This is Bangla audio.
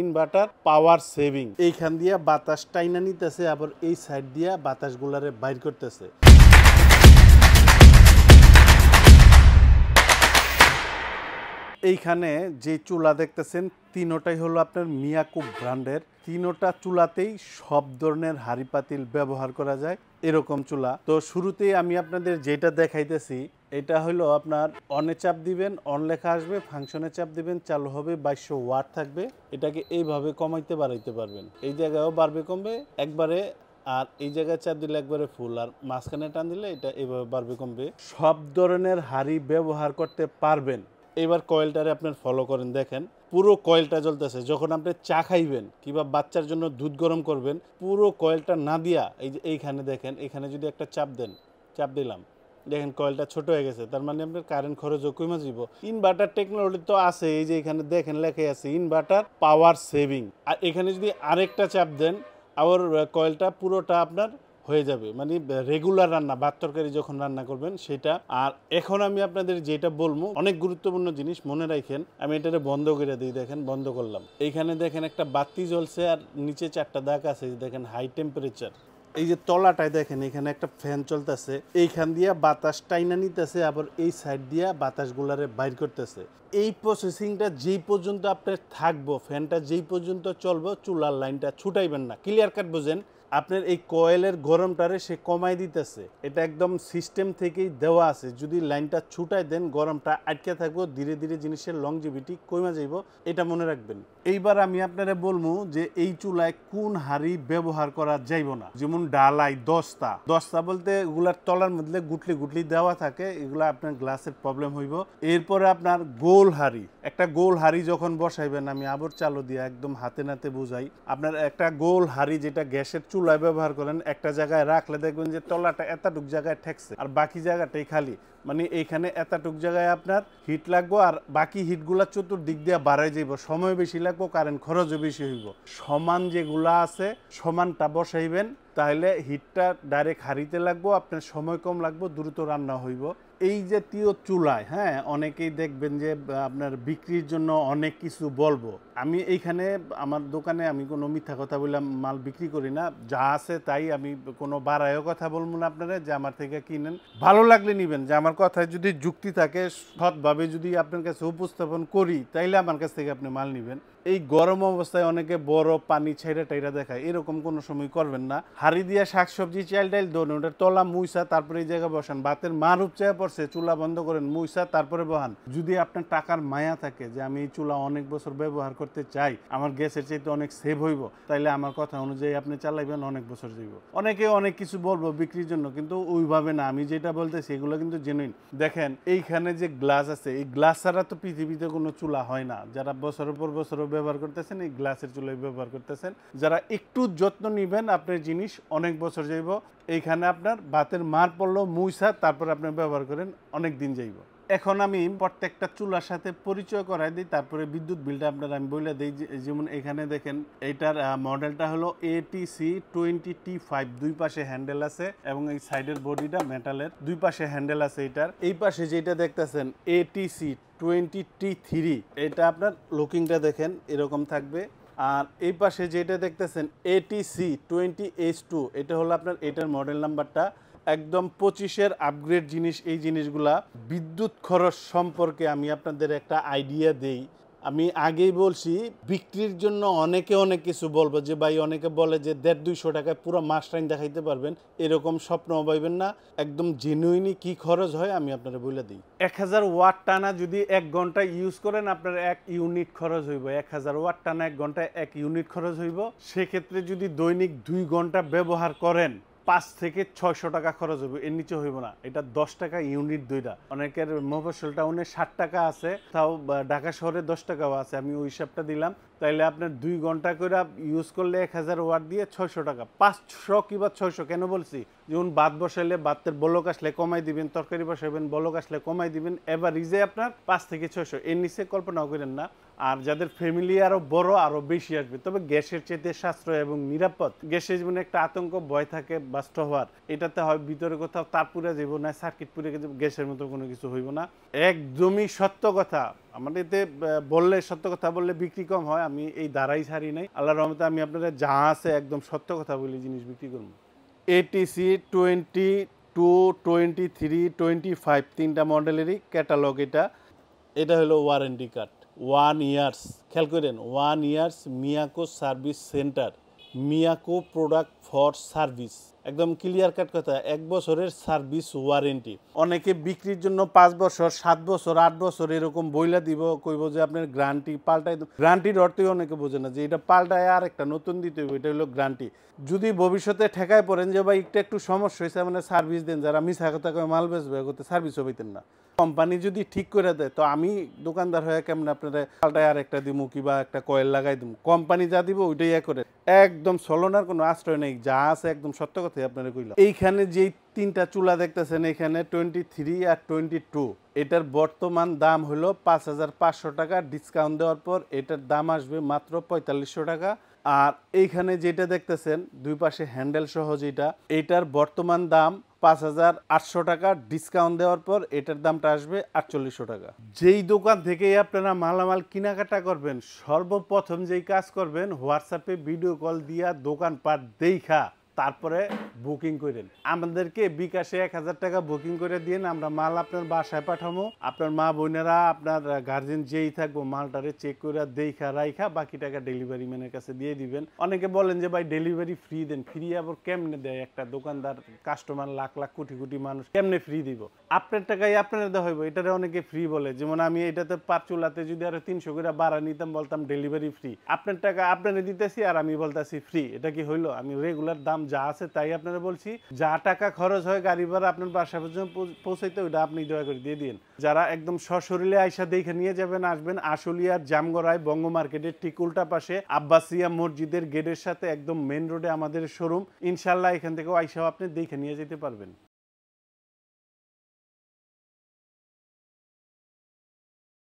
ইনভার্টার পাওয়ার সেভিং এইখান দিয়া বাতাস টাইনা নিতেছে আবার এই সাইড দিয়া বাতাসগুলারে বাইর করতেছে। এইখানে যে চুলা দেখতেছেন তিনোটাই হলো আপনার মিয়াকো ব্র্যান্ডের। তিনোটা চুলাতেই সব ধরনের হাঁড়ি পাতিল ব্যবহার করা যায় এরকম চুলা। তো শুরুতেই আমি আপনাদের যেটা দেখাইতেছি এটা হলো আপনার অনে চাপ দিবেন, অন লেখা আসবে, ফাংশনে চাপ দিবেন, চালু হবে, 2200 ওয়াট থাকবে। এটাকে এইভাবে কমাইতে বাড়াইতে পারবেন, এই জায়গায়ও বাড়বে কমবে একবারে, আর এই জায়গায় চাপ দিলে একবারে ফুল, আর মাঝখানে টান দিলে এটা এইভাবে বাড়বে কমবে। সব ধরনের হাঁড়ি ব্যবহার করতে পারবেন। এবার কয়েলটারে আপনার ফলো করেন, দেখেন পুরো কয়েলটা জ্বলতেছে। যখন আপনি চা খাইবেন কিংবা বাচ্চার জন্য দুধ গরম করবেন, পুরো কয়েলটা না দিয়া এই যে এইখানে দেখেন, এখানে যদি একটা চাপ দেন, চাপ দিলাম, দেখেন কয়েলটা ছোট হয়ে গেছে, তার মানে আপনার কারেন্ট খরচও কমে যাব। ইনভার্টার টেকনোলজি তো আছে, এই যে এখানে দেখেন লেখা আছে ইনভার্টার পাওয়ার সেভিং। আর এখানে যদি আরেকটা চাপ দেন আবার কয়েলটা পুরোটা আপনার হয়ে যাবে, মানে রেগুলার রান্না, ভাত তরকারি যখন রান্না করবেন সেটা। আর এখন আমি আপনাদের যেটা বলবো অনেক গুরুত্বপূর্ণ জিনিস মনে রাখেন। আমি এটারে বন্ধ করে দিই, দেখেন বন্ধ করলাম, এইখানে দেখেন একটা বাতি জ্বলছে আর নিচে 4টা দাগ আছে, দেখেন হাই টেম্পারেচার। এই যে তলাটায় দেখেন এখানে একটা ফ্যান চলতেছে, এইখান দিয়া বাতাস টাইনা নিতেছে আবার এই সাইড দিয়া বাতাসগুলারে বাইর করতেছে। এই প্রসেসিংটা যেই পর্যন্ত আপনার থাকবো, ফ্যানটা যেই পর্যন্ত চলবো, চুলার লাইনটা ছুটাইবেন না। ক্লিয়ার কাট বোঝেন? আপনার এই কয়েলের গরমটারে সে কমাই দিতেছে, এটা একদম সিস্টেম থেকেই দেওয়া আছে। যদি লাইনটা ছুটাই দেন গরমটা আটকে থাকবো, ধীরে ধীরে জিনিসের লংজিভিটি কমে যাইব, এটা মনে রাখবেন। এইবার আমি আপনারা বলবো যে এই চুলায় কোন হাঁড়ি ব্যবহার করা যাইব না। যেমন ডালাই দস্তা, দস্তা বলতে এগুলার তলার মধ্যে গুটলি গুটলি দেওয়া থাকে, এগুলা আপনার গ্লাসের প্রবলেম হইব। এরপরে আপনার গোল হাঁড়ি, একটা গোল হাঁড়ি যখন বসাইবেন, আমি আবার চালু দিয়ে একদম হাতে নাতে বুঝাই, আপনার একটা গোল হাঁড়ি যেটা গ্যাসের চুলায় ব্যবহার করেন, একটা জায়গায় রাখলে দেখবেন যে তলাটা এতটুক জায়গায় ঠেকছে আর বাকি জায়গাটাই খালি, মানে এইখানে এতটুক জায়গায় আপনার হিট লাগবো আর বাকি হিটগুলা চতুর্দিক দিয়ে বাড়াই যাইব, সময় বেশি লাগবো, কারেন্ট খরচও বেশি হইব। সমান যেগুলা আছে সমানটা বসাইবেন, তাহলে হিটটা ডাইরেক্ট হাঁড়িতে লাগবো, আপনার সময় কম লাগবো, দ্রুত রান্না হইব। এই জাতীয় চুলায় হ্যাঁ অনেকেই দেখবেন যে আপনার বিক্রির জন্য অনেক কিছু বলবো। আমি এইখানে আমার দোকানে আমি কোনো মিথ্যা কথা বললাম মাল বিক্রি করি না, যা আছে তাই। আমি কোনো বাড়ায়ও কথা বলবো না আপনারা, যে আমার থেকে কিনেন, ভালো লাগলে নিবেন। যে আমার কথায় যদি যুক্তি থাকে, সৎভাবে যদি আপনার কাছে উপস্থাপন করি, তাইলে আমার কাছ থেকে আপনি মাল নিবেন। এই গরম অবস্থায় অনেকে বড় পানি ছাইরা টাইরা দেখায়, এরকম কোনো সময় করবেন না। হাঁড়ি দিয়া শাকসবজি চাল ডাইল দোন, ওটার তলা মুইসা তারপরে এই জায়গায় বসান। বাতের মার উপচায় পড়ছে, চুলা বন্ধ করেন, মুইসা তারপরে বহান। যদি আপনার টাকার মায়া থাকে যে আমি এই চুলা অনেক বছর ব্যবহার করতে চাই, আমার গ্যাসের চাইতে অনেক সেভ হইব, তাইলে আমার কথা অনুযায়ী আপনি চালাইবেন, অনেক বছর যাইব। অনেকে অনেক কিছু বলবো বিক্রির জন্য, কিন্তু ওইভাবে না। আমি যেটা বলতেছি এগুলো কিন্তু জেনুইন। দেখেন এইখানে যে গ্লাস আছে, এই গ্লাস ছাড়া তো পৃথিবীতে কোনো চুলা হয় না। যারা বছরের পর বছর ব্যবহার করতেছেন, এই গ্লাসের চুলাই ব্যবহার করতেছেন, যারা একটু যত্ন নিবেন আপনার জিনিস অনেক বছর যাইব। এইখানে আপনার ভাতের মার পড়লো মুইসা তারপর আপনি ব্যবহার করেন, অনেক দিন যাইব। এখন আমি প্রত্যেকটা চুলার সাথে পরিচয় করাই দিই, তারপরে বিদ্যুৎ বিলটা আপনার আমি বলে দিই। যেমন এখানে দেখেন এইটার মডেলটা হলো ATC20T5, দুই পাশে হ্যান্ডেল আছে এবং এই সাইডের বডিটা মেটালের, দুই পাশে হ্যান্ডেল আছে। এটার এই পাশে যেটা দেখতেছেন ATC20T3, এটা আপনার লুকিংটা দেখেন এরকম থাকবে। আর এই পাশে যেটা দেখতেছেন ATC20H2, এটা হলো আপনার এটার মডেল নাম্বারটা। একদম 25-এর আপগ্রেড জিনিস। এই জিনিসগুলা বিদ্যুৎ খরচ সম্পর্কে আমি আপনাদের একটা আইডিয়া দেই। আমি আগেই বলছি বিক্রির জন্য অনেকে অনেক কিছু বলবো, যে ভাই অনেকে বলে যে 150-200 টাকায় পুরো মাস টাইম দেখাইতে পারবেন, এরকম স্বপ্ন পাইবেন না। একদম জেনুইনই কি খরচ হয় আমি আপনারা বলে দিই। 1000 ওয়াট টানা যদি 1 ঘন্টা ইউজ করেন, আপনার 1 ইউনিট খরচ হইব। 1000 ওয়াট টানা 1 ঘন্টায় 1 ইউনিট খরচ হইব। সেক্ষেত্রে যদি দৈনিক 2 ঘন্টা ব্যবহার করেন, 5 থেকে 600 টাকা খরচ হবে, এর নিচে হইব না। এটা 10 টাকা ইউনিট দুইটা। অনেকের মফস্বল টাউনে 60 টাকা আছে, তাও ঢাকা শহরে 10 টাকাও আছে। আমি ওই হিসাবটা দিলাম, তাইলে আপনার 2 ঘন্টা করে ইউজ করলে 1000 ওয়াট দিয়ে 600 টাকা। 500 কিংবা 600 কেন বলছি? যেমন ভাত বসাইলে ভাতের বলক আসলে কমাই দিবেন, তরকারি বসাইবেন বলক আসলে কমাই দিবেন, এভারেজে আপনার 5 থেকে 600, এর নিচে কল্পনাও করেন না। আর যাদের ফ্যামিলি আরো বড়, আরো বেশি আসবে। তবে গ্যাসের চাইতে সাশ্রয় এবং নিরাপদ। গ্যাসের জীবনে একটা আতঙ্ক ভয় থাকে বাস্ট হওয়ার, এটাতে হয় ভিতরে কোথাও তার পুড়ে যাইব না, সার্কিট পুড়ে গ্যাসের মতো কোনো কিছু হইব না। একদমই সত্য কথা। আমার এতে বললে সত্য কথা বললে বিক্রি কম হয়, আমি এই দ্বারাই ছাড়ি নাই। আল্লাহর রহমতে আমি আপনাদের যা আছে একদম সত্য কথা বলে জিনিস বিক্রি করবো। এটিসি 22, 23, 25 তিনটা মডেলেরই ক্যাটালগ এটা। এটা হলো ওয়ারেন্টি কার্ড 1 ইয়ার্স। খেয়াল করেন 1 years Miyako service centre, Miyako product for service, একদম ক্লিয়ার কাট কথা, 1 বছরের সার্ভিস ওয়ারেন্টি। অনেকে বিক্রির জন্য 5 বছর 7 বছর 8 বছর এরকম বইলা দিব, কইব যে আপনার গ্যারান্টি পাল্টাই। গ্যারান্টির অর্থই অনেকে বোঝে না যে এটা পাল্টায় আর একটা নতুন দিতে হবে, এটা হলো গ্যারান্টি। যদি ভবিষ্যতে ঠেকায় পড়েন যে ভাই একটু সমস্যা হয়েছে মানে সার্ভিস দেন, যারা মিছা কথা কয়ে মাল বেচবে করতে সার্ভিসও পাইতেন না। কোম্পানি যদি ঠিক করে দেয় তো আমি দোকানদার হয়ে কেমন আপনারা পাল্টায় আর একটা দিমু কিবা একটা কয়েল লাগাই দিমু, কোম্পানি যা দিব ওইটাই করে। একদম ছলনার কোনো আশ্রয় নেই, যা আছে একদম সত্য কথাই আপনারা কইলাম। এইখানে যেই তিনটা চুলা দেখতেছেন এখানে 23 আর 22, এটার বর্তমান দাম হলো 5,500 টাকা। ডিসকাউন্ট দেওয়ার পর এটার দাম আসবে মাত্র 4500 টাকা। আর এইখানে যেটা দেখতেছেন দুই পাশে হ্যান্ডেল সহ যেটা, এটার বর্তমান দাম 5,800 টাকা। ডিসকাউন্ট দেওয়ার পর এটার দামটা আসবে 4800 টাকা। যেই দোকান থেকেই আপনারা মালামাল কেনাকাটা করবেন, সর্বপ্রথম যেই কাজ করবেন হোয়াটসঅ্যাপে ভিডিও কল দিয়া দোকানপাট দেখা তারপরে বুকিং করেন। আমাদেরকে বিকাশে 1000 টাকা বুকিং করে দিন, আমরা মাল আপনার বাসায় পাঠাবো। আপনার মা বোনেরা আপনার গার্জেন যেই থাকবো মালটারে চেক করে দেখা রাইখা বাকি টাকা ডেলিভারি ম্যানের কাছে দিয়ে দিবেন। অনেকে বলেন যে ভাই ডেলিভারি ফ্রি দেন, ফ্রি আবার কেমনে দেয় একটা দোকানদার? কাস্টমার লাখ লাখ কোটি কোটি মানুষ, কেমনে ফ্রি দিব? আপনার টাকাই আপনার দেওয়া হইব, এটারে অনেকে ফ্রি বলে। যেমন আমি এটাতে পাঁচচুলাতে যদি আরো 300 করে বাড়া নিতাম বলতাম ডেলিভারি ফ্রি। আপনার টাকা আপনারে দিতেছি আর আমি বলতেছি ফ্রি, এটা কি হইলো? আমি রেগুলার দাম যা আছে তাই আপনারা বলছি। যা টাকা খরচ হয় গাড়ি ভাড়া আপনার বাসা পর্যন্ত পৌঁছাইতে ওইটা আপনি দয়া করে দিয়ে দিন। যারা একদম সশরীরে আইসা দেখে নিয়ে যাবেন আসবেন আশুলিয়ার জামগড়ায় বঙ্গ মার্কেটের ঠিক উল্টা পাশে আব্বাসিয়া মসজিদের গেটের সাথে একদম মেন রোডে আমাদের শোরুম। ইনশাল্লাহ এখান থেকেও আইসাও আপনি দেখে নিয়ে যেতে পারবেন।